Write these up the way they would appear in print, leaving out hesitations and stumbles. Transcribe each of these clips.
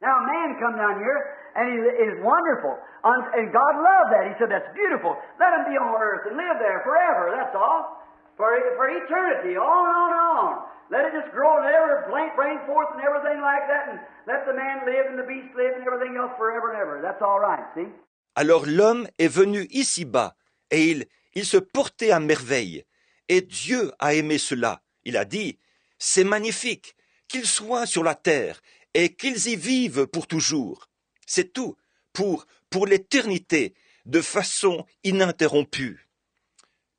Now man come down here, and he is wonderful. And God loved that. He said, that's beautiful. Let him be on earth and live there forever, that's all. For eternity, on and on and on. Let it just grow and ever bring forth and everything like that, and let the man live and the beast live and everything else forever and ever. That's all right, see? Alors l'homme est venu ici-bas, et il se portait à merveille. Et Dieu a aimé cela. Il a dit, c'est magnifique qu'ils soient sur la terre et qu'ils y vivent pour toujours. C'est tout, pour l'éternité, de façon ininterrompue.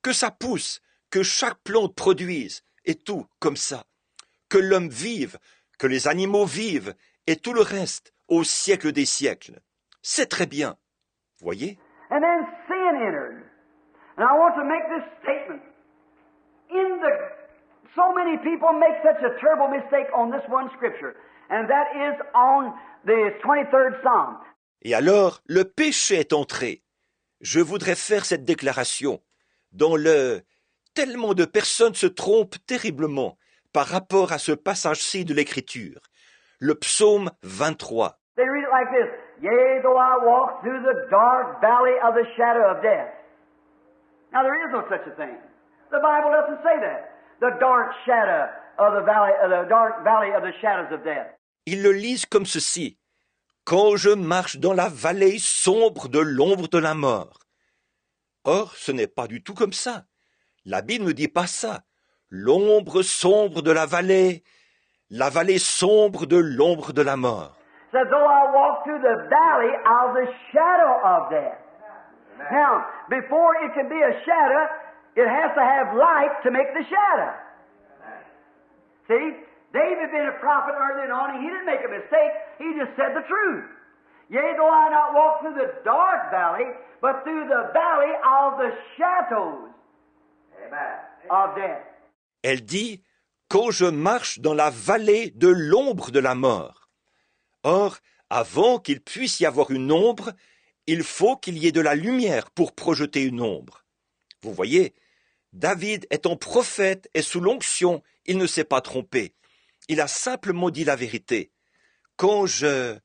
Que ça pousse, que chaque plante produise, et tout comme ça. Que l'homme vive, que les animaux vivent, et tout le reste, au siècle des siècles. C'est très bien. Voyez? And then sin entered. And I want to make this statement. So many people make such a terrible mistake on this one scripture, and that is on the 23rd Psalm. Et alors, le péché est entré. Je voudrais faire cette déclaration dans tellement de personnes se trompent terriblement par rapport à ce passage-ci de l'Écriture. Le psaume 23. They read it like this. Yea, though I walk through the dark valley of the shadow of death. Now there is no such a thing. The Bible doesn't say that. The dark shadow of the dark valley of the shadows of death. Ils le lisent comme ceci. Quand je marche dans la vallée sombre de l'ombre de la mort. Or, ce n'est pas du tout comme ça. La Bible ne dit pas ça. L'ombre sombre de la vallée sombre de l'ombre de la mort. So though I walk through the valley of the shadow of death. Now, before it can be a shadow, it has to have light to make the shadow. See, David being a prophet early on, he didn't make a mistake. He just said the truth. Yea, though I not walk through the dark valley, but through the valley of the shadows of death. Elle dit, quand je marche dans la vallée de l'ombre de la mort. Or, avant qu'il puisse y avoir une ombre, il faut qu'il y ait de la lumière pour projeter une ombre. Vous voyez, David étant prophète et sous l'onction, il ne s'est pas trompé. Il a simplement dit la vérité. Quand je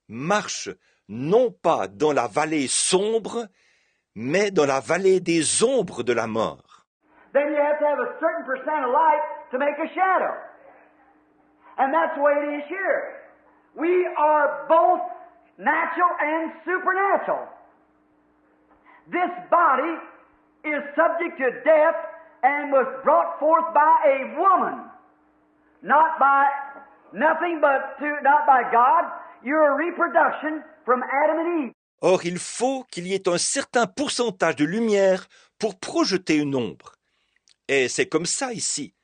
marche non pas dans la vallée sombre, mais dans la vallée des ombres de la mort. Then you have to have a certain percent of light to make a shadow. And that's the way it is here. We are both natural and supernatural. This body is subject to death and was brought forth by a woman. Not by God. You're a reproduction from Adam and Eve. Or, il faut qu'il y ait un certain pourcentage de lumière pour projeter une ombre. Et c'est comme ça ici.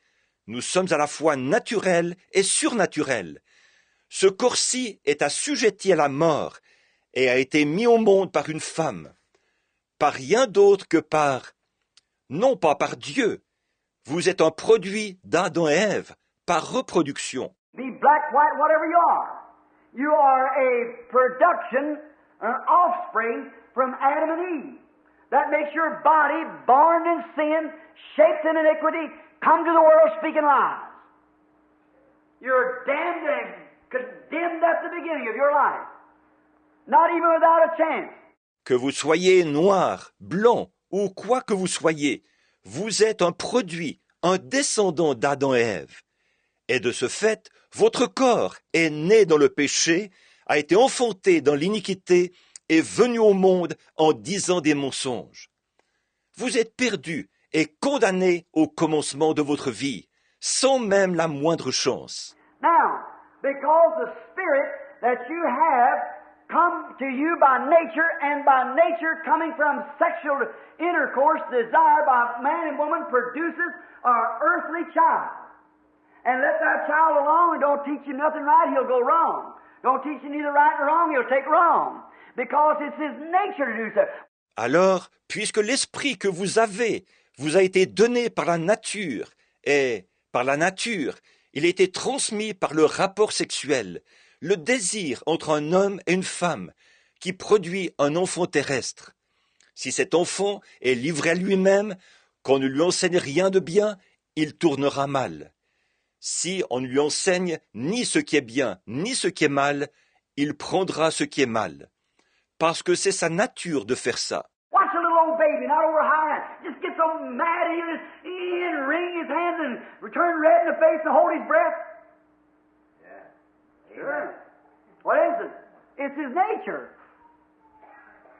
Nous sommes à la fois naturels et surnaturels. Ce corps-ci est assujetti à la mort et a été mis au monde par une femme. Par rien d'autre que non pas par Dieu. Vous êtes un produit d'Adam et Ève, par reproduction. Be black, white, whatever you are. You are a production, an offspring from Adam and Eve. That makes your body born in sin, shaped in iniquity, come to the world speaking lies. You're damned and condemned at the beginning of your life. Not even without a chance. Que vous soyez noir, blanc ou quoi que vous soyez, vous êtes un produit, un descendant d'Adam et Ève. Et de ce fait, votre corps est né dans le péché, a été enfanté dans l'iniquité et venu au monde en disant des mensonges. Vous êtes perdu et condamné au commencement de votre vie, sans même la moindre chance. Now, because the spirit that you have come to you by nature, and by nature coming from sexual intercourse, desire by man and woman produces an earthly child. And let that child alone and don't teach him nothing right, he'll go wrong. Don't teach him neither right nor wrong, he'll take wrong. Because it's his nature to do so. Alors, puisque l'esprit que vous avez vous a été donné par la nature, et par la nature, il a été transmis par le rapport sexuel, le désir entre un homme et une femme, qui produit un enfant terrestre. Si cet enfant est livré à lui-même, qu'on ne lui enseigne rien de bien, il tournera mal. Si on ne lui enseigne ni ce qui est bien, ni ce qui est mal, il prendra ce qui est mal, parce que c'est sa nature de faire ça. Watch a little old baby, not over high, just get so mad he'll wring his hands and turn red in the face and hold his breath. Yeah. Sure. What is it? It's his nature.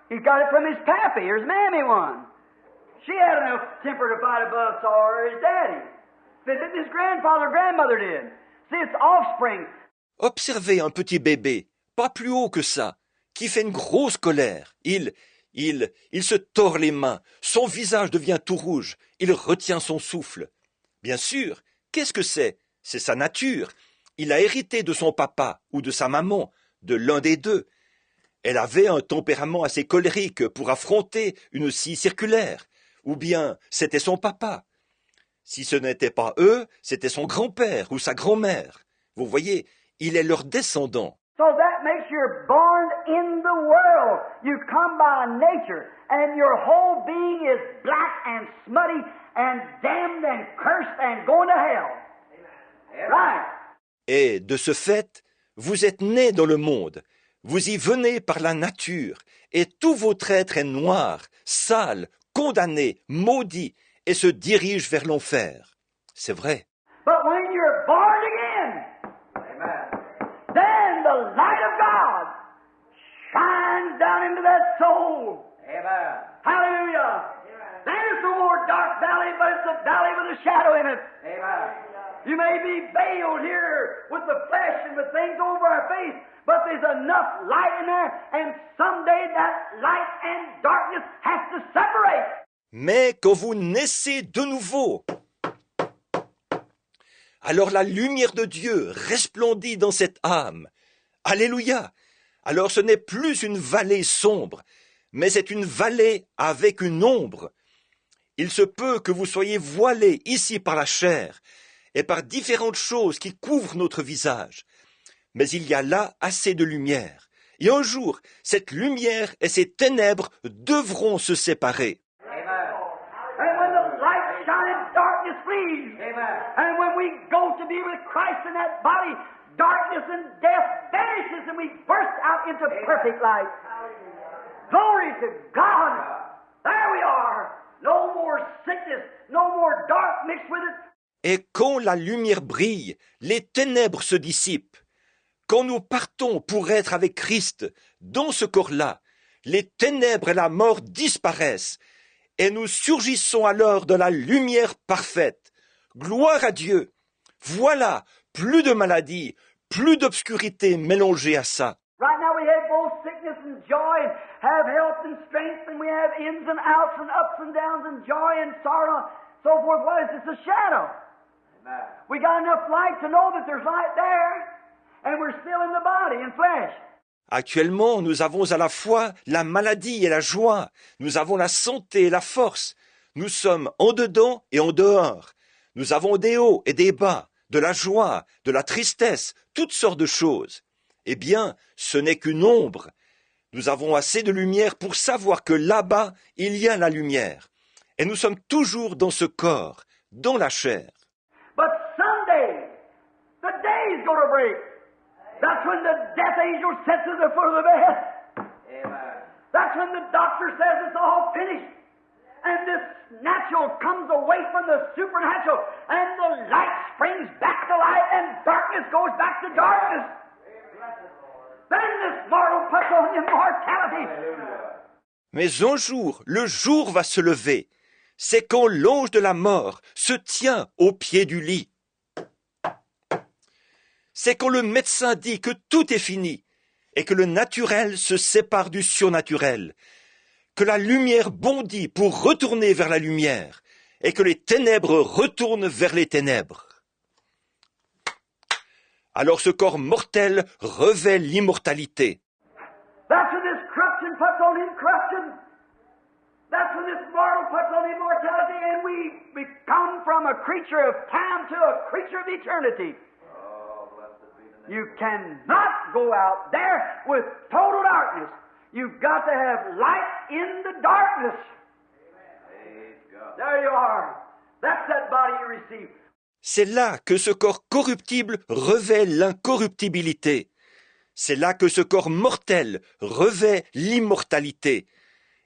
He got it from his pappy or his mammy one. She had enough temper to fight a buzzsaw, or his daddy. His grandfather or grandmother did. See, it's offspring. Observez un petit bébé, pas plus haut que ça, qui fait une grosse colère. Il se tord les mains, son visage devient tout rouge, il retient son souffle. Bien sûr, qu'est-ce que c'est? C'est sa nature. Il a hérité de son papa ou de sa maman, de l'un des deux. Elle avait un tempérament assez colérique pour affronter une scie circulaire. Ou bien c'était son papa. Si ce n'était pas eux, c'était son grand-père ou sa grand-mère. Vous voyez, il est leur descendant. So that makes you born in the world. You come by nature, and your whole being is black and smutty and damned and cursed and going to hell. Right. Et de ce fait, vous êtes nés dans le monde. Vous y venez par la nature, et tout votre être est noir, sale, condamné, maudit, et se dirige vers l'enfer. C'est vrai. But when you're born again, then the light of God shines down into that soul. Amen. Hallelujah. There's no more dark valley, but it's a valley with a shadow in it. Amen. You may be veiled here with the flesh and with things over our face, but there's enough light in there, and someday that light and darkness has to separate. Mais quand vous naissez de nouveau, alors la lumière de Dieu resplendit dans cette âme. Alléluia! Alors ce n'est plus une vallée sombre, mais c'est une vallée avec une ombre. Il se peut que vous soyez voilés ici par la chair et par différentes choses qui couvrent notre visage. Mais il y a là assez de lumière. Et un jour, cette lumière et ces ténèbres devront se séparer. And when the light shines, darkness flees. Amen. And when we go to be with Christ in that body, darkness and death vanishes and we burst out into perfect light. Glory to God. There we are. No more sickness, no more dark mixed with it. Et quand la lumière brille, les ténèbres se dissipent. Quand nous partons pour être avec Christ dans ce corps-là, les ténèbres et la mort disparaissent. Et nous surgissons alors de la lumière parfaite. Gloire à Dieu. Voilà, plus de maladie, plus d'obscurité mélangée à ça. Right now we have both sickness and joy, and have health and strength, and we have ins and outs and ups and downs and joy and sorrow, so forth. What is this? A shadow. Amen. We got enough light to know that there's light there, and we're still in the body, in flesh. Actuellement, nous avons à la fois la maladie et la joie. Nous avons la santé et la force. Nous sommes en dedans et en dehors. Nous avons des hauts et des bas, de la joie, de la tristesse, toutes sortes de choses. Eh bien, ce n'est qu'une ombre. Nous avons assez de lumière pour savoir que là-bas, il y a la lumière. Et nous sommes toujours dans ce corps, dans la chair. But someday, the day is going to break. That's when the death angel sits at the foot of the bed. Amen. That's when the doctor says it's all finished. And this natural comes away from the supernatural. And the light springs back to light and darkness goes back to darkness. Then this mortal puts on immortality. Mais un jour, le jour va se lever. C'est quand l'ange de la mort se tient au pied du lit. C'est quand le médecin dit que tout est fini et que le naturel se sépare du surnaturel, que la lumière bondit pour retourner vers la lumière et que les ténèbres retournent vers les ténèbres. Alors ce corps mortel revêt l'immortalité. That's when this corruption puts on incorruption. That's when this mortal puts on immortality and we become from a creature of time to a creature of eternity. You cannot go out there with total darkness. You've got to have light in the darkness. There you are. That's that body you receive. C'est là que ce corps corruptible revêt l'incorruptibilité. C'est là que ce corps mortel revêt l'immortalité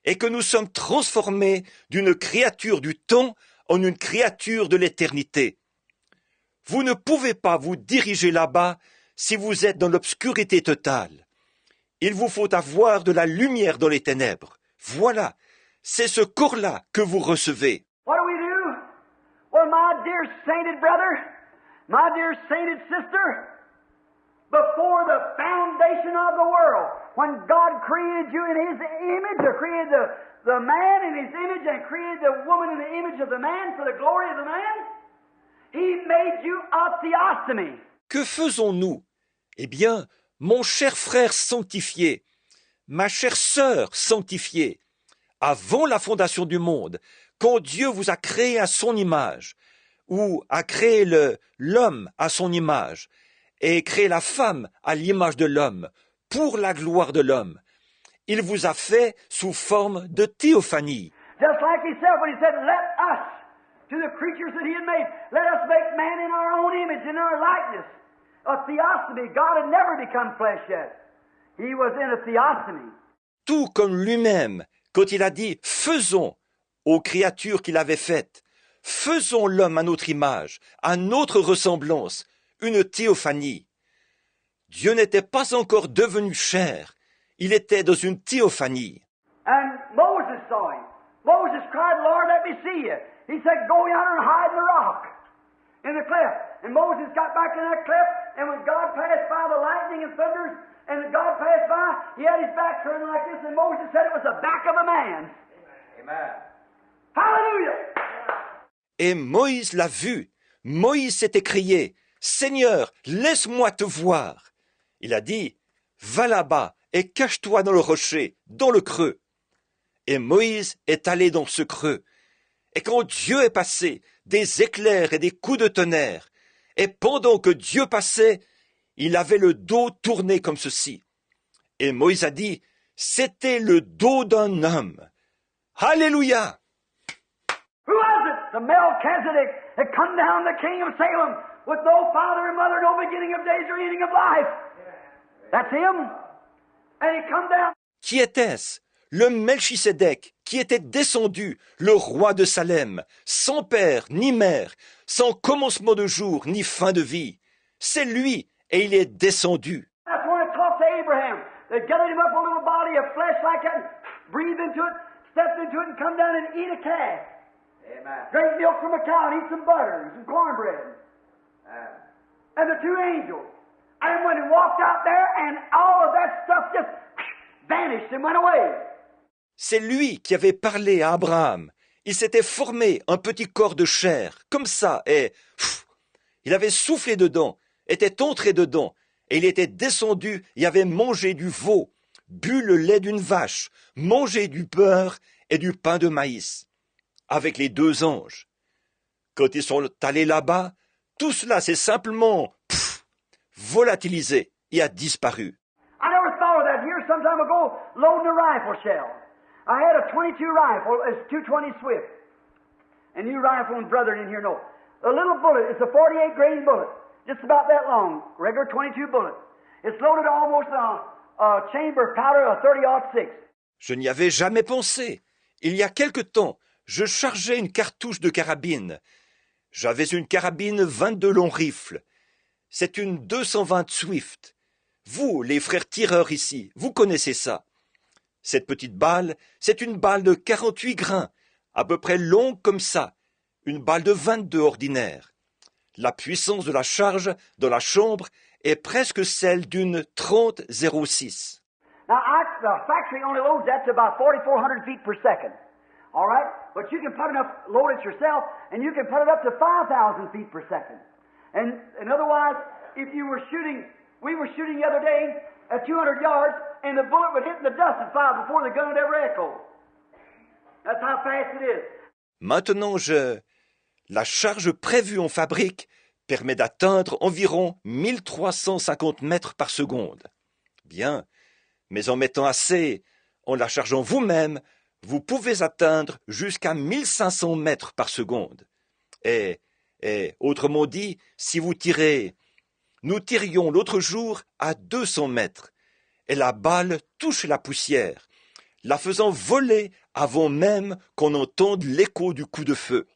et que nous sommes transformés d'une créature du temps en une créature de l'éternité. Vous ne pouvez pas vous diriger là-bas si vous êtes dans l'obscurité totale. Il vous faut avoir de la lumière dans les ténèbres. Voilà, c'est ce corps-là que vous recevez. What do we do? Well, my dear sainted brother, my dear sainted sister, before the foundation of the world, when God created you in His image, or created the man in His image, and created the woman in the image of the man for the glory of the man, He made you a theophany. Que faisons-nous? Eh bien, mon cher frère sanctifié, ma chère sœur sanctifiée, avant la fondation du monde, quand Dieu vous a créé à son image, ou a créé l'homme à son image, et créé la femme à l'image de l'homme, pour la gloire de l'homme, il vous a fait sous forme de théophanie. Just like He said when He said, let us, to the creatures that He had made, let us make man in our own image, in our likeness. A theophany. God had never become flesh yet. He was in a theophany. Tout comme lui-même, quand il a dit « faisons » aux créatures qu'il avait faites, « faisons l'homme à notre image, à notre ressemblance », une théophanie. Dieu n'était pas encore devenu chair, il était dans une théophanie. And Moses saw Him. Moses cried, Lord, let me see you. He said, go yonder and hide in the rock, in the cleft. And Moses got back in that cleft, and when God passed by the lightning and thunders, and God passed by, he had his back turned like this, and Moses said it was the back of a man. Amen. Hallelujah! Et Moïse l'a vu. Moïse s'était crié, « Seigneur, laisse-moi te voir !» Il a dit, « Va là-bas et cache-toi dans le rocher, dans le creux. » Et Moïse est allé dans ce creux. Et quand Dieu est passé, des éclairs et des coups de tonnerre, et pendant que Dieu passait, il avait le dos tourné comme ceci. Et Moïse a dit, c'était le dos d'un homme. Alléluia! Who was it? The Melchizedek that come down, the king of Salem, with no father and mother, no beginning of days or ending of life. That's him. And he come down. Qui était-ce? Le Melchisédek, qui était descendu, le roi de Salem, sans père ni mère, sans commencement de jour ni fin de vie. C'est lui, et il est descendu. That's when it talked to Abraham. They gathered him up a little body of flesh like that, breathed into it, stepped into it, and come down and eat a calf. Amen. Drink milk from a cow and eat some butter and some cornbread. And the two angels. And when he walked out there, and all of that stuff just vanished and went away. C'est lui qui avait parlé à Abraham. Il s'était formé un petit corps de chair, comme ça, et il avait soufflé dedans, était entré dedans, et il était descendu et avait mangé du veau, bu le lait d'une vache, mangé du beurre et du pain de maïs, avec les deux anges. Quand ils sont allés là-bas, tout cela s'est simplement volatilisé et a disparu. I never thought of that here some time ago, loading a rifle shell. I had a 22 rifle, it's 220 Swift. And you rifle and brethren in here know. A little bullet, it's a 48 grain bullet, just about that long, regular 22 bullet. It's loaded almost on a chamber powder of 30-06. Je n'y avais jamais pensé. Il y a quelque temps, je chargeais une cartouche de carabine. J'avais une carabine 22 long rifle. C'est une 220 Swift. Vous, les frères tireurs ici, vous connaissez ça. Cette petite balle, c'est une balle de 48 grains, à peu près longue comme ça, une balle de 22 ordinaire. La puissance de la charge dans la chambre est presque celle d'une 30-06. Now, the factory only loads that to about 4,400 feet per second. All right? But you can load it yourself, and you can put it up to 5,000 feet per second. And otherwise, if you were shooting, we were shooting the other day at 200 yards, and the bullet would hit in the dust and fly before the gun would ever echo. That's how fast it is. Maintenant, la charge prévue en fabrique permet d'atteindre environ 1350 mètres par seconde. Bien, mais en mettant assez, en la chargeant vous-même, vous pouvez atteindre jusqu'à 1500 mètres par seconde. Et autrement dit, si vous tirez Nous tirions l'autre jour à 200 mètres, et la balle touche la poussière, la faisant voler avant même qu'on entende l'écho du coup de feu.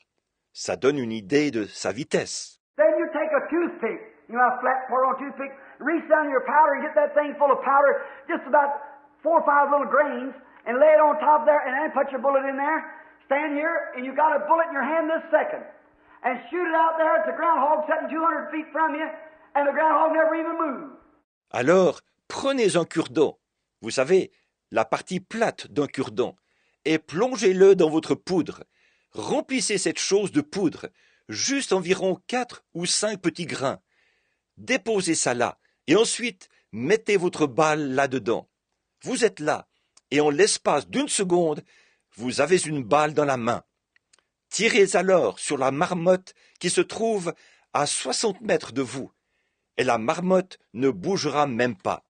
Ça donne une idée de sa vitesse. Then you take a toothpick, a flat part on toothpick, reach down your powder and get that thing full of powder, just about 4 or 5 little grains, and lay it on top there, and then put your bullet in there. Stand here, and you got a bullet in your hand this second, and shoot it out there at the groundhog sitting 200 feet from you, and the groundhog never even moved. Alors, prenez un cure-dent, vous savez, la partie plate d'un cure-dent, et plongez-le dans votre poudre. Remplissez cette chose de poudre, juste environ 4 ou 5 petits grains. Déposez ça là, et ensuite mettez votre balle là-dedans. Vous êtes là, et en l'espace d'une seconde, vous avez une balle dans la main. Tirez alors sur la marmotte qui se trouve à 60 mètres de vous, et la marmotte ne bougera même pas.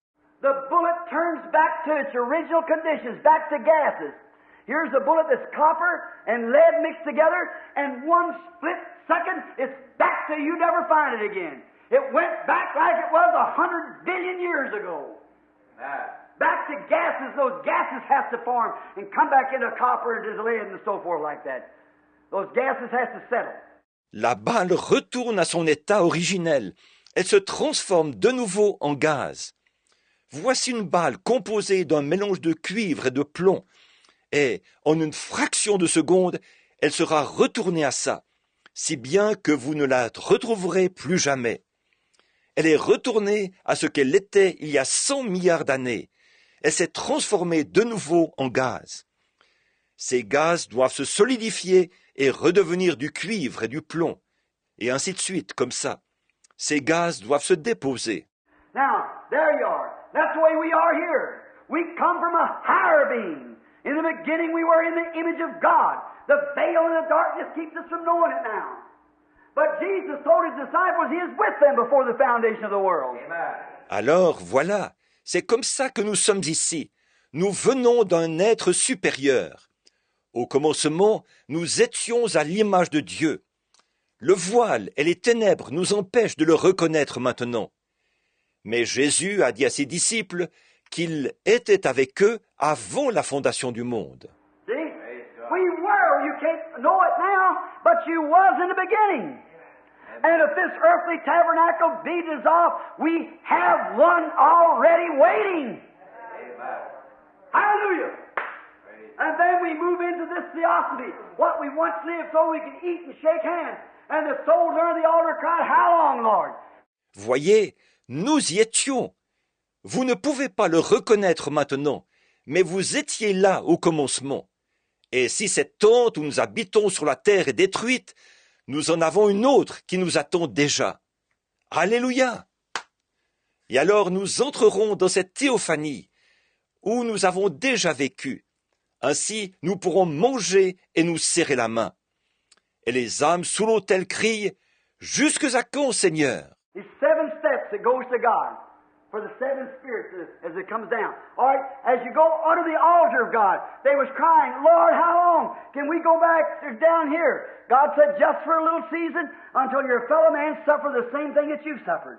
The bullet turns back to its original conditions, back to gases. Here's a bullet that's copper and lead mixed together, and one split second, it's back to you never find it again. It went back like it was 100 billion years ago. Back to gases. Those gases have to form and come back into copper and into lead and so forth like that. Those gases have to settle. La balle retourne à son état originel. Elle se transforme de nouveau en gaz. Voici une balle composée d'un mélange de cuivre et de plomb. Et, en une fraction de seconde, elle sera retournée à ça, si bien que vous ne la retrouverez plus jamais. Elle est retournée à ce qu'elle était il y a 100 milliards d'années. Elle s'est transformée de nouveau en gaz. Ces gaz doivent se solidifier et redevenir du cuivre et du plomb, et ainsi de suite, comme ça. Ces gaz doivent se déposer. Now, there you are. That's the way we are here. We come from a higher being. In the beginning, we were in the image of God. The veil and the darkness keeps us from knowing it now. But Jesus told his disciples he is with them before the foundation of the world. Amen. Alors, voilà, c'est comme ça que nous sommes ici. Nous venons d'un être supérieur. Au commencement, nous étions à l'image de Dieu. Le voile et les ténèbres nous empêchent de le reconnaître maintenant. Mais Jésus a dit à ses disciples qu'il était avec eux avant la fondation du monde. See? We were. You can't know it now, but you was in the beginning. And if this earthly tabernacle be dissolved, we have one already waiting. Hallelujah. And then we move into this theophany. What we once lived so we can eat and shake hands. And the soldier on the altar cried, "How long, Lord?" Voyez, nous y étions. Vous ne pouvez pas le reconnaître maintenant, mais vous étiez là au commencement. Et si cette tente où nous habitons sur la terre est détruite, nous en avons une autre qui nous attend déjà. Alléluia! Et alors nous entrerons dans cette théophanie où nous avons déjà vécu. Ainsi, nous pourrons manger et nous serrer la main. Et les âmes sous l'autel crient, « Jusque à quand, Seigneur ?» It's 7 steps that goes to God for the 7 spirits as it comes down. All right, as you go under the altar of God, they was crying, "Lord, how long can we go back down here?" God said, "Just for a little season until your fellow man suffer the same thing that you've suffered."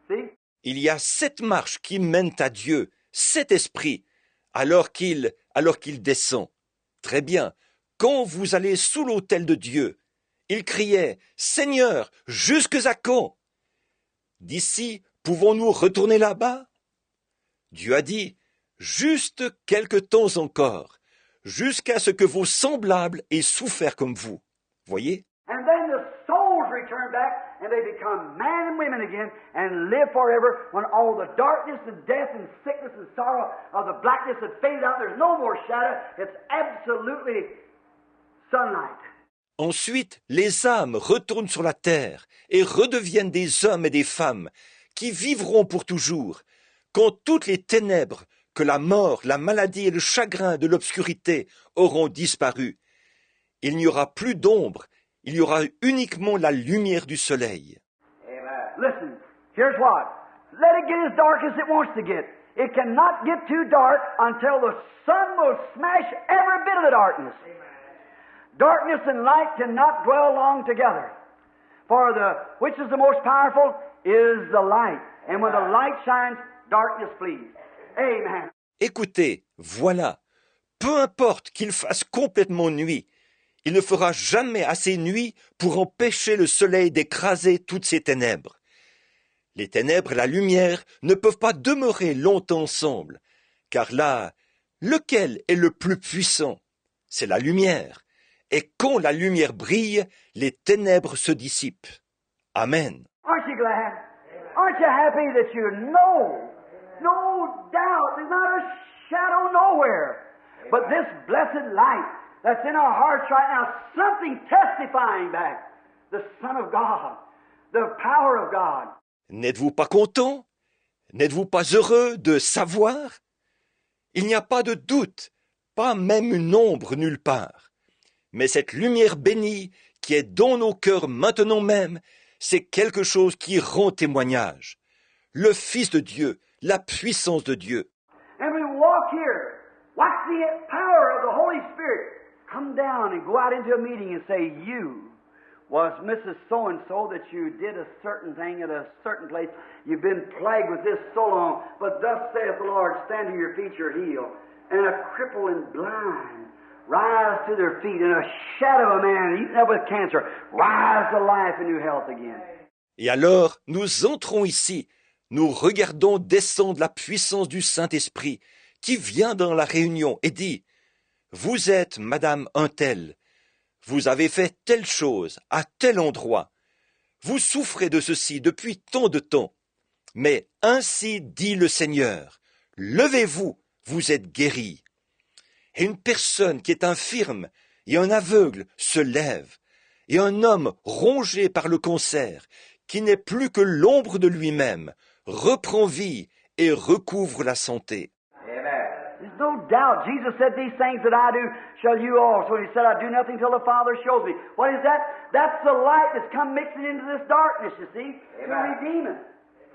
See? Il y a 7 marches qui mènent à Dieu, 7 esprits, alors qu'il descend. Très bien, quand vous allez sous l'autel de Dieu, il criait, « Seigneur, jusque à quand ?» D'ici, pouvons-nous retourner là-bas? Dieu a dit, « Juste quelque temps encore, jusqu'à ce que vos semblables aient souffert comme vous. » Voyez? And then the souls return back and they become man and women again and live forever when all the darkness and death and sickness and sorrow of the blackness had faded out. There's no more shadow. It's absolutely sunlight. Ensuite, les âmes retournent sur la terre et redeviennent des hommes et des femmes qui vivront pour toujours, quand toutes les ténèbres, que la mort, la maladie et le chagrin de l'obscurité auront disparu. Il n'y aura plus d'ombre, il y aura uniquement la lumière du soleil. Amen. Listen, here's what. Let it get as dark as it wants to get. It cannot get too dark until the sun will smash every bit of the darkness. Darkness and light cannot dwell long together. For which is the most powerful? is the light. And when the light shines, darkness flees. Amen. Écoutez, voilà, peu importe qu'il fasse complètement nuit, il ne fera jamais assez nuit pour empêcher le soleil d'écraser toutes ces ténèbres. Les ténèbres et la lumière ne peuvent pas demeurer longtemps ensemble, car là, lequel est le plus puissant? C'est la lumière. Et quand la lumière brille, les ténèbres se dissipent. Amen. Aren't you glad? Aren't you happy that you know? No doubt, there's not a shadow nowhere. But this blessed light that's in our hearts right now, something testifying back. The Son of God, the power of God. N'êtes-vous pas content? N'êtes-vous pas heureux de savoir? Il n'y a pas de doute, pas même une ombre nulle part. Mais cette lumière bénie qui est dans nos cœurs maintenant même, c'est quelque chose qui rend témoignage. Le Fils de Dieu, la puissance de Dieu. And we walk here, watch the power of the Holy Spirit come down and go out into a meeting and say, you was Mrs. So-and-so that you did a certain thing at a certain place. You've been plagued with this so long, but thus saith the Lord, stand to your feet, you're healed. And a cripple and blind rise to their feet, and a shadow of a man eaten up with cancer rise to life and new health again. Et alors, nous entrons ici, nous regardons descendre la puissance du Saint-Esprit qui vient dans la réunion et dit, vous êtes Madame un tel, vous avez fait telle chose à tel endroit, vous souffrez de ceci depuis tant de temps, mais ainsi dit le Seigneur, levez-vous, vous êtes guéris. Et une personne qui est infirme et un aveugle se lève, et un homme rongé par le cancer, qui n'est plus que l'ombre de lui-même, reprend vie et recouvre la santé. There's no doubt. Jesus said, these things that I do shall you also. And he said, I do nothing till the Father shows me. What is that? That's the light that's come mixing into this darkness, you see, to redeem it.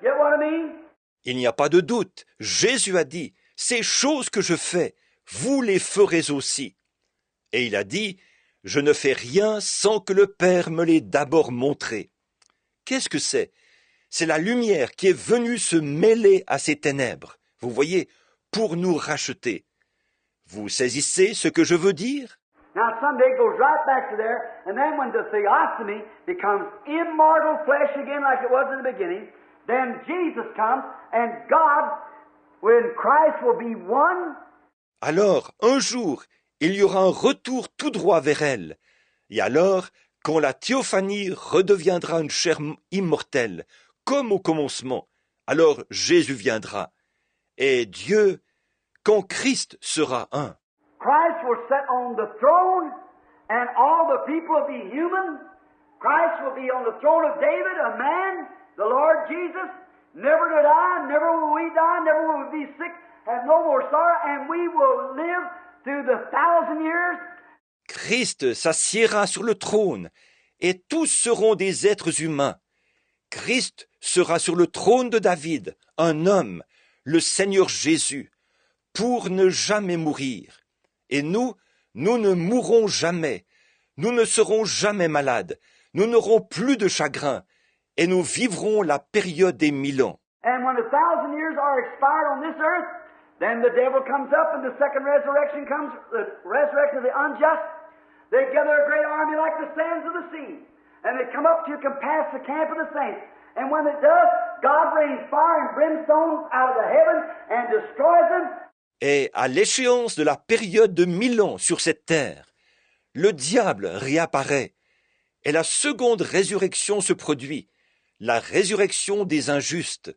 Get what I mean? Il n'y a pas de doute. Jésus a dit, ces choses que je fais, vous les ferez aussi. Et il a dit, je ne fais rien sans que le Père me l'ait d'abord montré. Qu'est-ce que c'est? C'est la lumière qui est venue se mêler à ces ténèbres. Vous voyez, pour nous racheter. Vous saisissez ce que je veux dire? Now someday it goes right back to there, and then when the theophany becomes immortal flesh again like it was in the beginning, then Jesus comes, and God, when Christ will be one. Alors, un jour, il y aura un retour tout droit vers elle. Et alors, quand la théophanie redeviendra une chair immortelle, comme au commencement, alors Jésus viendra. Et Dieu, quand Christ sera un. Christ will sit on the throne, and all the people will be human. Christ will be on the throne of David, a man, the Lord Jesus, never to die, never will we die, never will we be sick, have no more sorrow, and we will live through the 1,000 years. Christ s'assiera sur le trône, et tous seront des êtres humains. Christ sera sur le trône de David, un homme, le Seigneur Jésus, pour ne jamais mourir. Et nous ne mourrons jamais, nous ne serons jamais malades, nous n'aurons plus de chagrin, et nous vivrons la période des 1000 ans. And when 1,000 years are expired on this earth, then the devil comes up and the second resurrection comes, the resurrection of the unjust. They gather a great army like the sands of the sea, and they come up to compass the camp of the saints. And when it does, God rains fire and brimstone out of the heavens and destroys them. Et à l'échéance de la période de 1000 ans sur cette terre, le diable réapparaît, et la seconde résurrection se produit, la résurrection des injustes.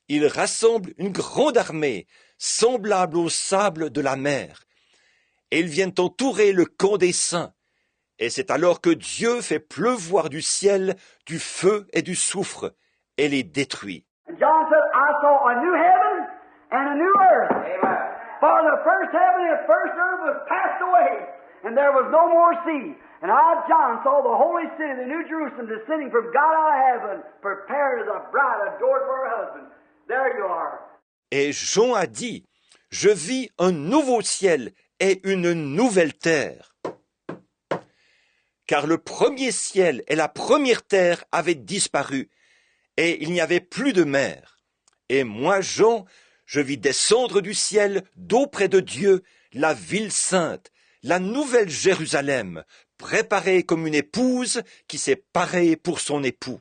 Il rassemble une grande armée, semblable au sable de la mer, et ils viennent entourer le camp des saints. Et c'est alors que Dieu fait pleuvoir du ciel du feu et du soufre, et les détruit. And John said, I saw a new heaven and a new earth. Amen. For the first heaven and first earth was passed away, and there was no more sea. And I, John, saw the holy city, the New Jerusalem, descending from God out of heaven, prepared as a bride adored for her husband. There you are. Et Jean a dit, je vis un nouveau ciel et une nouvelle terre. Car le premier ciel et la première terre avaient disparu, et il n'y avait plus de mer. Et moi, Jean, je vis descendre du ciel, d'auprès de Dieu, la ville sainte, la nouvelle Jérusalem, préparée comme une épouse qui s'est parée pour son époux.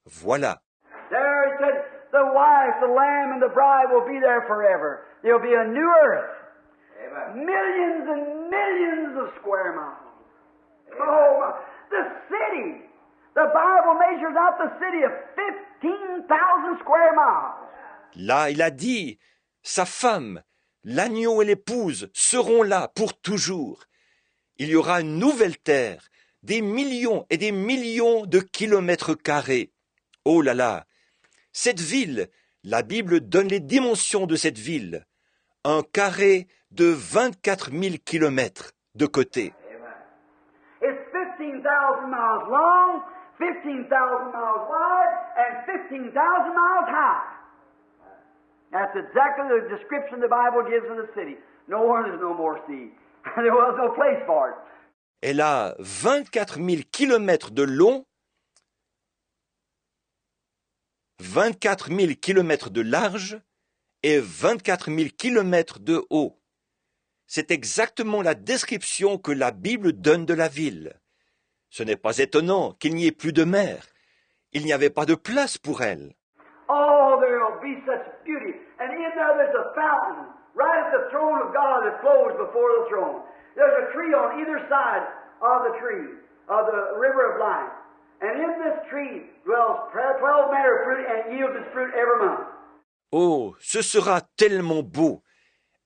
Voilà. There it said, the wife, the lamb, and the bride will be there forever. There'll be a new earth. Amen. Millions and millions of square miles. Amen. Oh, my. The city. The Bible measures out the city of 15,000 square miles. Là, il a dit, sa femme, l'agneau et l'épouse seront là pour toujours. Il y aura une nouvelle terre, des millions et des millions de kilomètres carrés. Oh là là! Cette ville, la Bible donne les dimensions de cette ville. Un carré de 24 000 kilomètres de côté. It's 15,000 miles long, 15,000 miles wide, and 15,000 miles high. That's exactly the description the Bible gives of the city. No wonder there's no more sea. There was no place for it. Elle a 24 000 kilomètres de long, 24 000 kilomètres de large et 24 000 kilomètres de haut. C'est exactement la description que la Bible donne de la ville. Ce n'est pas étonnant qu'il n'y ait plus de mer. Il n'y avait pas de place pour elle. Oh, there will be such beauty. And in there there's a fountain right at the throne of God that flows before the throne. There's a tree on either side of the tree, of the river of life. And in this tree dwells 12 manner of fruit and yields its fruit every month. Oh, ce sera tellement beau.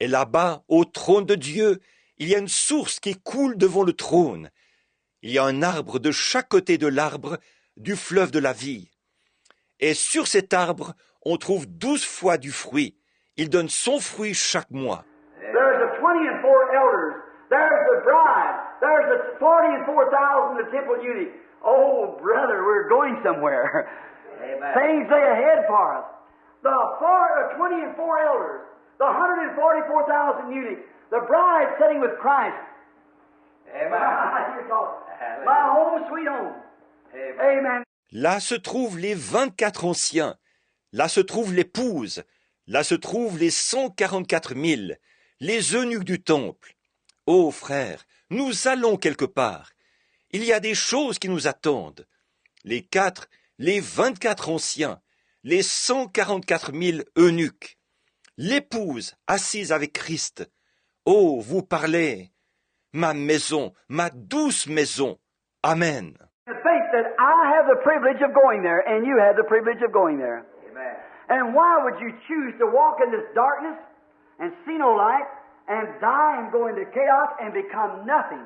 Et là-bas, au trône de Dieu, il y a une source qui coule devant le trône. Il y a un arbre de chaque côté de l'arbre du fleuve de la vie. Et sur cet arbre, on trouve 12 fois du fruit. Il donne son fruit chaque mois. There's the 24 elders. There's the bride. There's the 44,000 the temple eunuch. Oh, brother, we're going somewhere. Amen. Things lay ahead for us. The 24 elders, the 144,000 eunuchs, the bride sitting with Christ. Amen. My home, sweet home. Amen. Là se trouvent les 24 anciens. Là se trouve l'épouse. Là se trouvent les 144 000, les eunuques du temple. Ô frères, nous allons quelque part. Il y a des choses qui nous attendent. Les 24 anciens, les 144 000 eunuques, l'épouse assise avec Christ. Oh, vous parlez, ma maison, ma douce maison. Amen. To think that I have the privilege of going there, and you have the privilege of going there. Amen. And why would you choose to walk in this darkness and see no light and die and go into chaos and become nothing?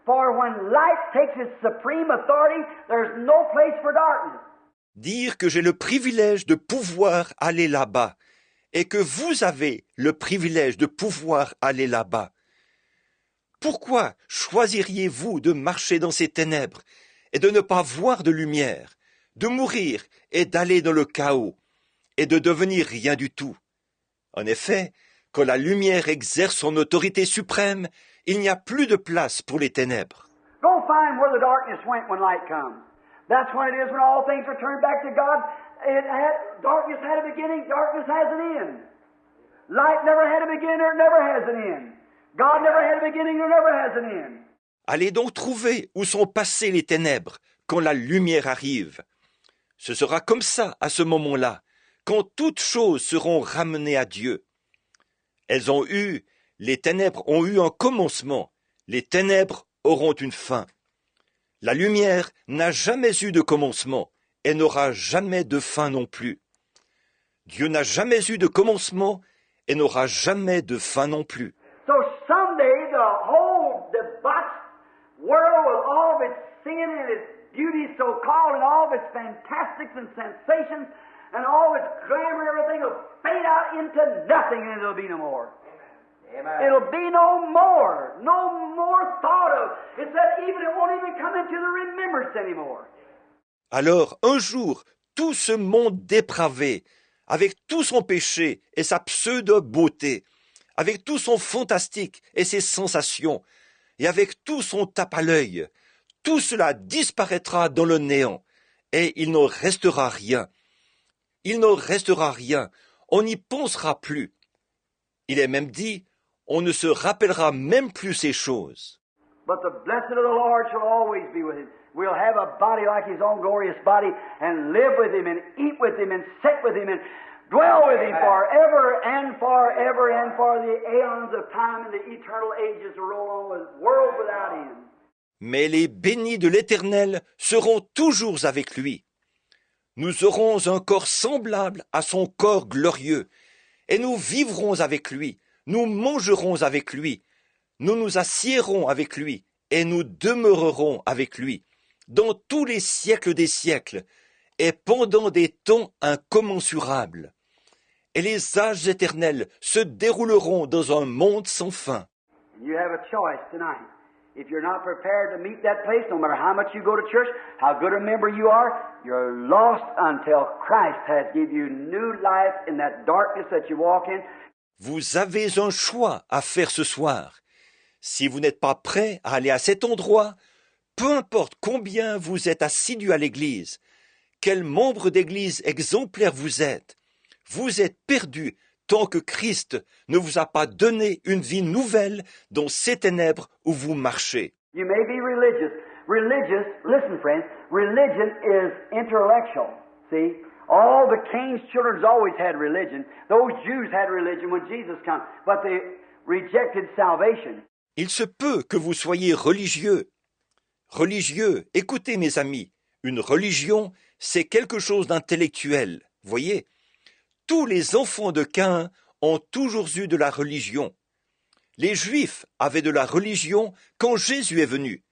For when light takes its supreme authority, there's no place for darkness. Dire que j'ai le privilège de pouvoir aller là-bas et que vous avez le privilège de pouvoir aller là-bas. Pourquoi choisiriez-vous de marcher dans ces ténèbres et de ne pas voir de lumière, de mourir et d'aller dans le chaos et de devenir rien du tout? En effet, quand la lumière exerce son autorité suprême, il n'y a plus de place pour les ténèbres. Go find where the darkness went when light comes. That's when it is when all things are turned back to God. Darkness had a beginning, darkness has an end. Light never had a beginning, or never has an end. God never had a beginning, or never has an end. Allez donc trouver où sont passées les ténèbres quand la lumière arrive. Ce sera comme ça à ce moment-là, quand toutes choses seront ramenées à Dieu. Les ténèbres ont eu un commencement, les ténèbres auront une fin. La lumière n'a jamais eu de commencement et n'aura jamais de fin non plus. Dieu n'a jamais eu de commencement et n'aura jamais de fin non plus. So someday the whole debauched world with all of its sin and its beauty so-called and all of its fantastics and sensations and all of its glamour and everything will fade out into nothing and it'll be no more. Amen. It'll be no more thought of. It said even it won't even come into the remembrance anymore. Alors, un jour, tout ce monde dépravé, avec tout son péché et sa pseudo-beauté, avec tout son fantastique et ses sensations, et avec tout son tape à l'œil, tout cela disparaîtra dans le néant, et il n'en restera rien. il n'en restera rien, on n'y pensera plus. Il est même dit, on ne se rappellera même plus ces choses. But the blessing of the Lord shall always be with him. We'll have a body like his own glorious body and live with him and eat with him and sit with him and dwell with him forever and for the aeons of time and the eternal ages to roll on with world without end. Mais les bénis de l'Éternel seront toujours avec lui. Nous aurons un corps semblable à son corps glorieux, et nous vivrons avec lui, nous mangerons avec lui, nous nous assiérons avec lui, et nous demeurerons avec lui, dans tous les siècles des siècles, et pendant des temps incommensurables. Et les âges éternels se dérouleront dans un monde sans fin. You have a choice tonight. If you're not prepared to meet that place, no matter how much you go to church, how good a member you are, you're lost until Christ has given you new life in that darkness that you walk in. Vous avez un choix à faire ce soir. Si vous n'êtes pas prêt à aller à cet endroit, peu importe combien vous êtes assidu à l'Église, quel membre d'Église exemplaire vous êtes perdu tant que Christ ne vous a pas donné une vie nouvelle dans ces ténèbres où vous marchez. You may be religious. Religious, listen friends, religion is intellectual. See? All the king's children always had religion. Those Jews had religion when Jesus came, but they rejected salvation. Il se peut que vous soyez religieux. Religieux, écoutez mes amis, une religion, c'est quelque chose d'intellectuel. Voyez, tous les enfants de Caïn ont toujours eu de la religion. Les Juifs avaient de la religion quand Jésus est venu,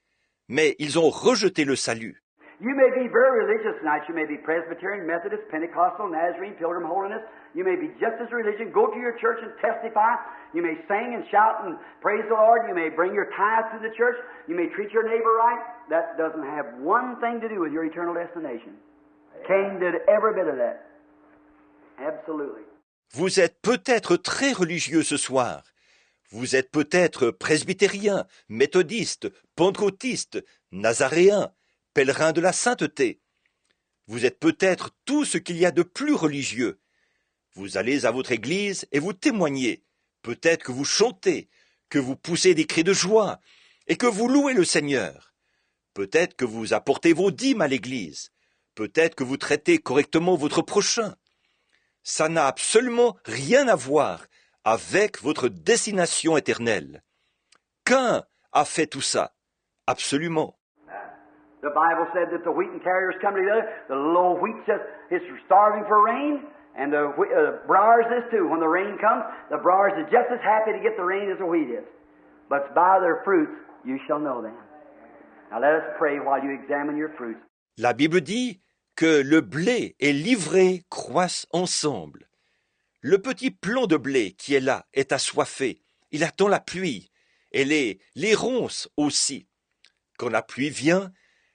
mais ils ont rejeté le salut. You may be very religious tonight. You may be Presbyterian, Methodist, Pentecostal, Nazarene, Pilgrim Holiness. You may be just as religious. Go to your church and testify. You may sing and shout and praise the Lord. You may bring your tithe to the church. You may treat your neighbor right. That doesn't have one thing to do with your eternal destination. Cain did every bit of that. Absolutely. Vous êtes peut-être très religieux ce soir. Vous êtes peut-être presbytérien, méthodiste, pentecôtiste, nazaréen, pèlerin de la sainteté. Vous êtes peut-être tout ce qu'il y a de plus religieux. Vous allez à votre église et vous témoignez. Peut-être que vous chantez, que vous poussez des cris de joie et que vous louez le Seigneur. Peut-être que vous apportez vos dîmes à l'église. Peut-être que vous traitez correctement votre prochain. Ça n'a absolument rien à voir avec votre destination éternelle. Caïn a fait tout ça. Absolument. The Bible said that the wheat and carriers come together. The little wheat just is starving for rain, and the briars is too. When the rain comes, the briars is just as happy to get the rain as the wheat is. But by their fruits you shall know them. Now let us pray while you examine your fruits. La Bible dit que le blé et l'ivraie croissent ensemble. Le petit plant de blé qui est là est assoiffé. Il attend la pluie. Et les ronces aussi. Quand la pluie vient,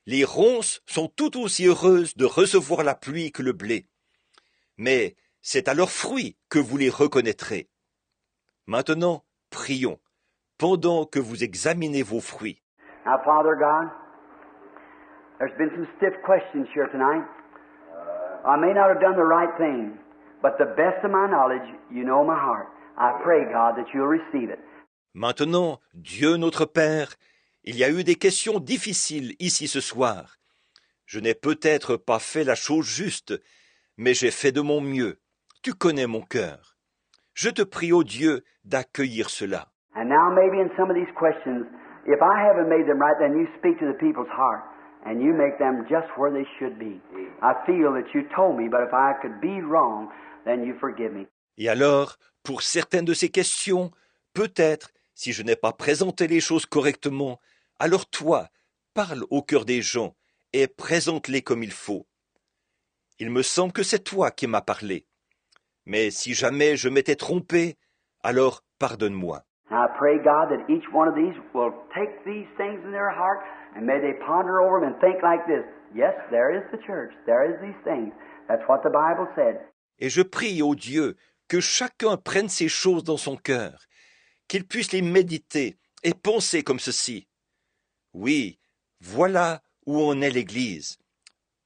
les ronces sont tout aussi heureuses de recevoir la pluie que le blé. Mais c'est à leurs fruits que vous les reconnaîtrez. Maintenant, prions, pendant que vous examinez vos fruits. Now, Father God, there's been some stiff questions here tonight. I may not have done the right thing, but the best of my knowledge, you know my heart. I pray, God, that you'll receive it. Maintenant, Dieu notre Père, il y a eu des questions difficiles ici ce soir. Je n'ai peut-être pas fait la chose juste, mais j'ai fait de mon mieux. Tu connais mon cœur. Je te prie, ô Dieu, d'accueillir cela. And now maybe in some of these questions, if I haven't made them right, then you speak to the people's heart, and you make them just where they should be. I feel that you told me, but if I could be wrong, then you forgive me. Et alors, pour certaines de ces questions, peut-être, si je n'ai pas présenté les choses correctement, alors toi, parle au cœur des gens et présente-les comme il faut. Il me semble que c'est toi qui m'as parlé. Mais si jamais je m'étais trompé, alors pardonne-moi. I pray, God, that each one of these will take these things in their heart and may they ponder over them and think like this. Yes, there is the church. There is these things. That's what the Bible said. Et je prie, ô Dieu, que chacun prenne ces choses dans son cœur, qu'il puisse les méditer et penser comme ceci. Oui, voilà où en est l'Église.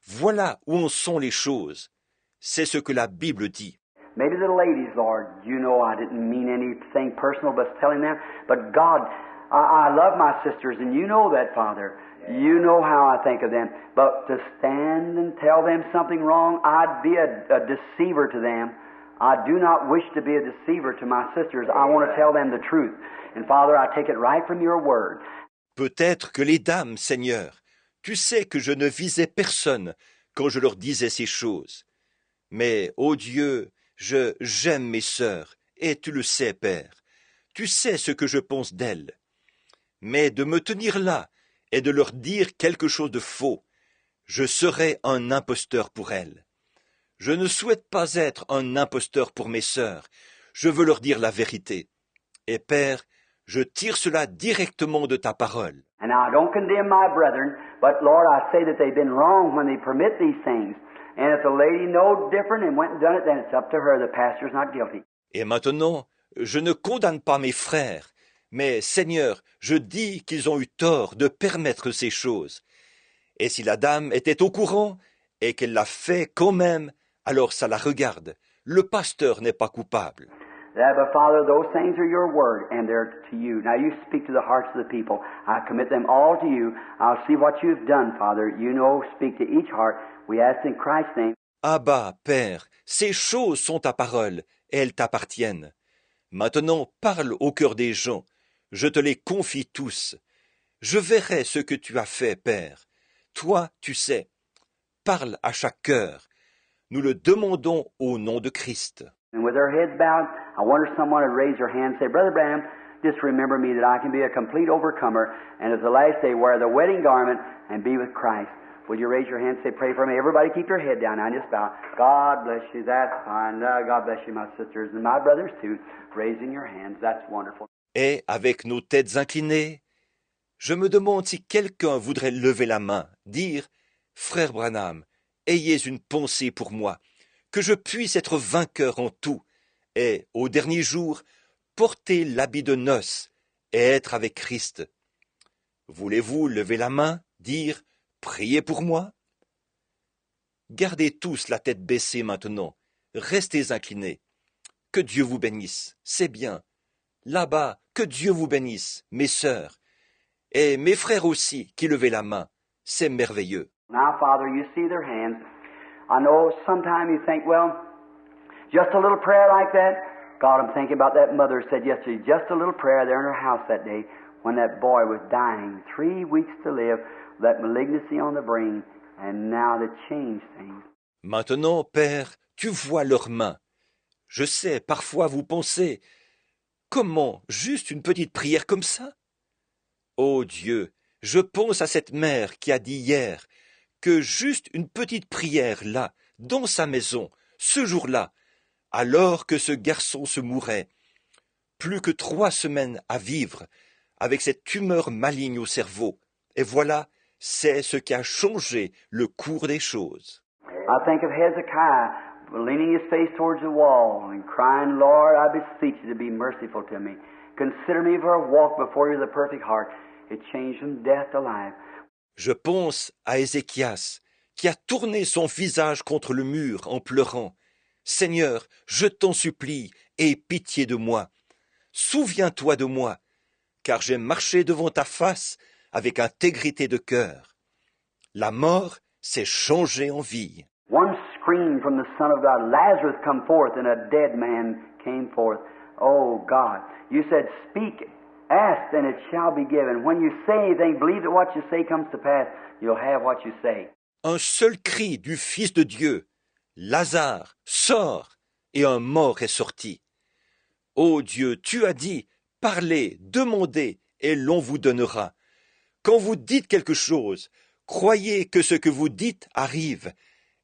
Voilà où en sont les choses. C'est ce que la Bible dit. Maybe the ladies, Lord, you know I didn't mean anything personal but telling them. But God, I love my sisters, and you know that, Father. You know how I think of them. But to stand and tell them something wrong, I'd be a deceiver to them. I do not wish to be a deceiver to my sisters. I want to tell them the truth. And Father, I take it right from your word. Peut-être que les dames, Seigneur, tu sais que je ne visais personne quand je leur disais ces choses. Mais, ô Dieu, j'aime mes sœurs, et tu le sais, Père. Tu sais ce que je pense d'elles. Mais de me tenir là et de leur dire quelque chose de faux, je serais un imposteur pour elles. Je ne souhaite pas être un imposteur pour mes sœurs. Je veux leur dire la vérité. Et Père, je tire cela directement de ta parole. And now I don't condemn my brethren, but Lord, I say that they've been wrong when they permit these things. And if the lady knows different and went and done it, then it's up to her. The pastor's not guilty. Et maintenant, je ne condamne pas mes frères, mais Seigneur, je dis qu'ils ont eu tort de permettre ces choses. Et si la dame était au courant et qu'elle l'a fait quand même, alors ça la regarde. Le pasteur n'est pas coupable. Yeah, but Father, those things are your word, and they're to you. Now you speak to the hearts of the people. I commit them all to you. I'll see what you've done, Father. You know, speak to each heart. We ask in Christ's name. Abba, Père, ces choses sont ta parole, et elles t'appartiennent. Maintenant, parle au cœur des gens. Je te les confie tous. Je verrai ce que tu as fait, Père. Toi, tu sais. Parle à chaque cœur. Nous le demandons au nom de Christ. And with their heads bowed, I wonder if someone would raise their hand and say, Brother Branham, just remember me that I can be a complete overcomer, and at the last day wear the wedding garment and be with Christ. Will you raise your hand and say, pray for me? Everybody keep your head down. I just bow. God bless you. That's fine. God bless you, my sisters, and my brothers too. Raising your hands. That's wonderful. Et avec nos têtes inclinées, je me demande si quelqu'un voudrait lever la main, dire « Frère Branham, ayez une pensée pour moi, que je puisse être vainqueur en tout, et, au dernier jour, porter l'habit de noces et être avec Christ. Voulez-vous lever la main, dire « Priez pour moi » Gardez tous la tête baissée maintenant, restez inclinés. Que Dieu vous bénisse, c'est bien. Là-bas, que Dieu vous bénisse, mes sœurs, et mes frères aussi qui levaient la main, c'est merveilleux. Now, Father, you see their hands. I know sometimes you think, well, just a little prayer like that. God, I'm thinking about that mother said yesterday, just a little prayer there in her house that day when that boy was dying, 3 weeks to live, that malignancy on the brain, and now they changed things. Maintenant, Père, tu vois leurs mains. Je sais, parfois vous pensez, comment, juste une petite prière comme ça? Oh Dieu, je pense à cette mère qui a dit hier que juste une petite prière là, dans sa maison, ce jour-là, alors que ce garçon se mourait, plus que 3 semaines à vivre, avec cette tumeur maligne au cerveau. Et voilà, c'est ce qui a changé le cours des choses. I think of Hezekiah leaning his face towards the wall and crying, Lord, I beseech you to be merciful to me. Consider me for a walk before you the perfect heart. It changed from death to life. Je pense à Ézéchias, qui a tourné son visage contre le mur en pleurant. Seigneur, je t'en supplie, aie pitié de moi. Souviens-toi de moi, car j'ai marché devant ta face avec intégrité de cœur. La mort s'est changée en vie. One scream from the Son of God, Lazarus come forth, and a dead man came forth. Oh God, you said, speak, ask, and it shall be given. When you say anything, believe that what you say comes to pass. You'll have what you say. Un seul cri du Fils de Dieu, Lazare, sors, et un mort est sorti. Ô Dieu, tu as dit, parlez, demandez, et l'on vous donnera. Quand vous dites quelque chose, croyez que ce que vous dites arrive,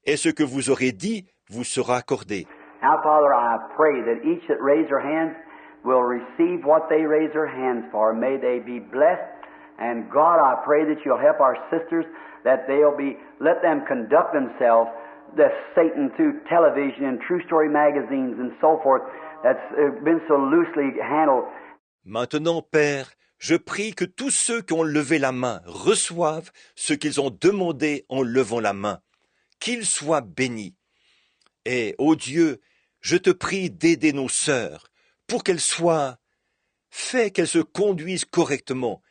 et ce que vous aurez dit vous sera accordé. Now, Father, I pray that each that raise their hands will receive what they raise their hands for. May they be blessed. And God, I pray that you'll help our sisters, that they'll be, let them conduct themselves, that Satan through television and True Story magazines and so forth, that's been so loosely handled. Maintenant, Père, je prie que tous ceux qui ont levé la main reçoivent ce qu'ils ont demandé en levant la main. Qu'ils soient bénis. Et, ô Dieu, je te prie d'aider nos sœurs pour qu'elles soient, fais qu'elles se conduisent correctement,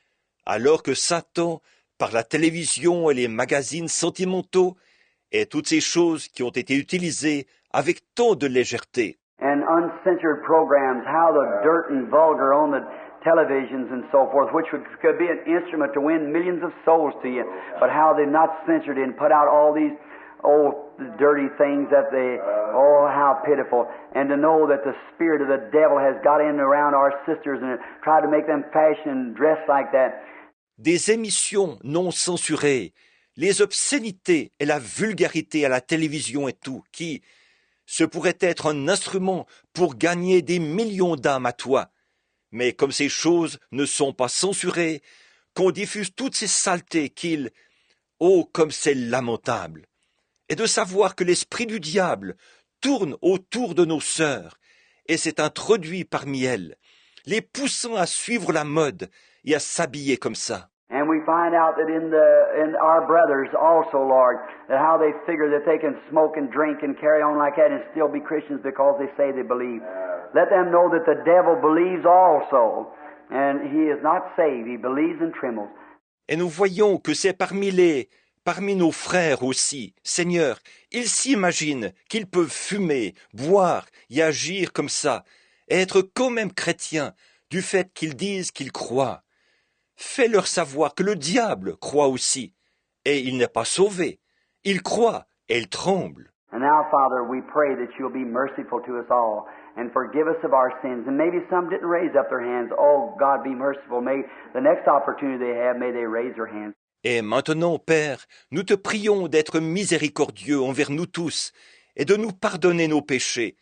alors que Satan, par la télévision et les magazines sentimentaux, et toutes ces choses qui ont été utilisées avec tant de légèreté, And uncensored programs, how the dirt and vulgar on the televisions and so forth, which could be an instrument to win millions of souls to you, but how they've not censored it and put out all these dirty things that they, oh, how pitiful. And to know that the spirit of the devil has got in around our sisters and tried to make them fashion and dress like that. des émissions non censurées, les obscénités et la vulgarité à la télévision et tout, qui, ce pourrait être un instrument pour gagner des millions d'âmes à toi. Mais comme ces choses ne sont pas censurées, qu'on diffuse toutes ces saletés qu'il... Oh, comme c'est lamentable! Et de savoir que l'esprit du diable tourne autour de nos sœurs et s'est introduit parmi elles, les poussant à suivre la mode et à s'habiller comme ça. And we find out that in our brothers also, Lord, that how they figure that they can smoke and drink and carry on like that and still be Christians because they say they believe. Let them know that the devil believes also, and he is not saved. He believes and trembles. Et nous voyons que c'est parmi nos frères aussi, Seigneur, ils s'imaginent qu'ils peuvent fumer, boire et agir comme ça, et être quand même chrétiens du fait qu'ils disent qu'ils croient. Fais-leur savoir que le diable croit aussi, et il n'est pas sauvé. Il croit et il tremble. And now, Father, we pray that you'll be merciful to us all and forgive us of our sins. And maybe some didn't raise up their hands. Oh, God, be merciful. May the next opportunity they have, may they raise their hands. Et maintenant, Père, nous te prions d'être miséricordieux envers nous tous et de nous pardonner nos péchés.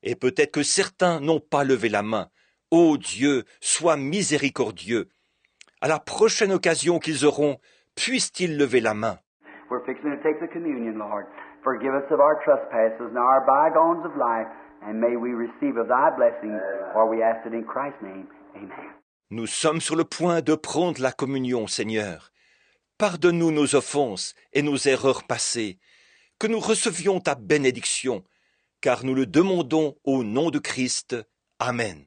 Et peut-être que certains n'ont pas levé la main. Ô Dieu, sois miséricordieux. À la prochaine occasion qu'ils auront, puissent-ils lever la main. We're fixing to take the communion, Lord. Forgive us of our trespasses and our bygones of life, and may we receive of thy blessing, for we ask it in Christ's name. Amen. Nous sommes sur le point de prendre la communion, Seigneur. Pardonne-nous nos offenses et nos erreurs passées, que nous recevions ta bénédiction, car nous le demandons au nom de Christ. Amen.